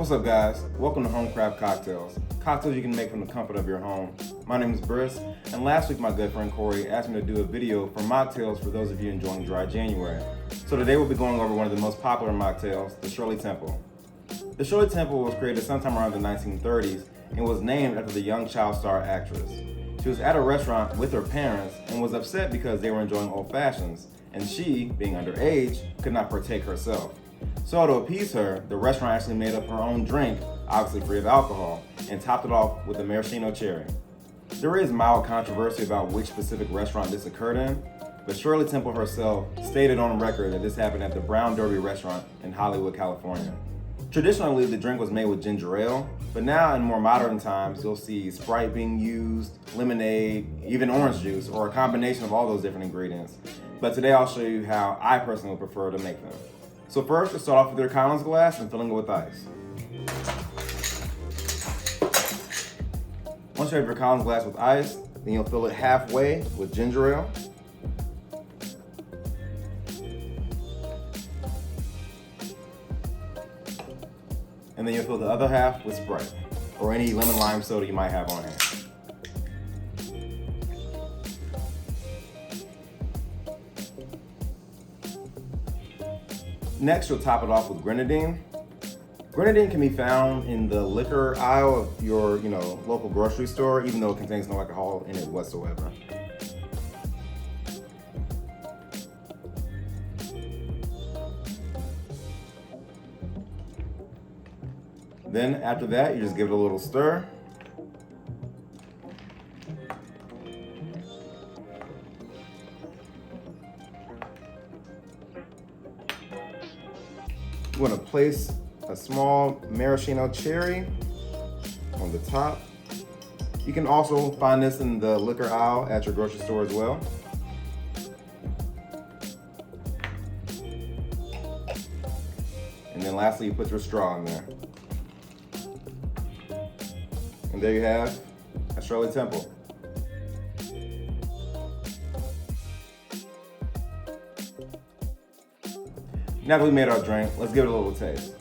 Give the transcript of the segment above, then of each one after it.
What's up, guys? Welcome to Home Craft Cocktails. Cocktails you can make from the comfort of your home. My name is Briss, and last week my good friend Corey asked me to do a video for mocktails for those of you enjoying dry January. So today we'll be going over one of the most popular mocktails, the Shirley Temple. The Shirley Temple was created sometime around the 1930s and was named after the young child star actress. She was at a restaurant with her parents and was upset because they were enjoying old fashions, and she, being underage, could not partake herself. So to appease her, the restaurant actually made up her own drink, obviously free of alcohol, and topped it off with a maraschino cherry. There is mild controversy about which specific restaurant this occurred in, but Shirley Temple herself stated on record that this happened at the Brown Derby restaurant in Hollywood, California. Traditionally, the drink was made with ginger ale, but now in more modern times, you'll see Sprite being used, lemonade, even orange juice, or a combination of all those different ingredients. But today I'll show you how I personally prefer to make them. So first, let's start off with your Collins glass and filling it with ice. Once you have your Collins glass with ice, then you'll fill it halfway with ginger ale. And then you'll fill the other half with Sprite, or any lemon lime soda you might have on hand. Next, you'll top it off with Grenadine. Grenadine can be found in the liquor aisle of your, local grocery store, even though it contains no alcohol in it whatsoever. Then after that, you just give it a little stir. You want to place a small maraschino cherry on the top. You can also find this in the liquor aisle at your grocery store as well. And then lastly, you put your straw in there. And there you have a Shirley Temple. Now that we made our drink, let's give it a little taste.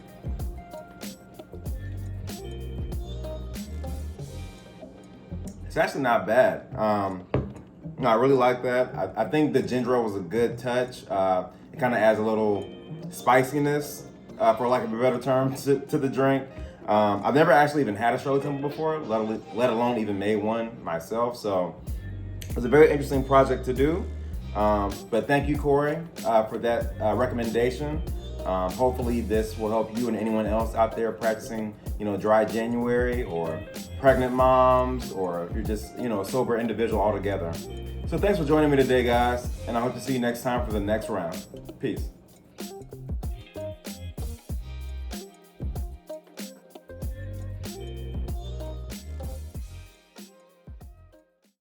It's actually not bad. I really like that. I think the ginger ale was a good touch. It kind of adds a little spiciness, for lack of a better term, to the drink. I've never actually even had a Shirley Temple before, let alone even made one myself. So it was a very interesting project to do. But thank you, Corey, for that recommendation. Hopefully this will help you and anyone else out there practicing, dry January, or pregnant moms, or if you're just, a sober individual altogether. So thanks for joining me today, guys, and I hope to see you next time for the next round. Peace.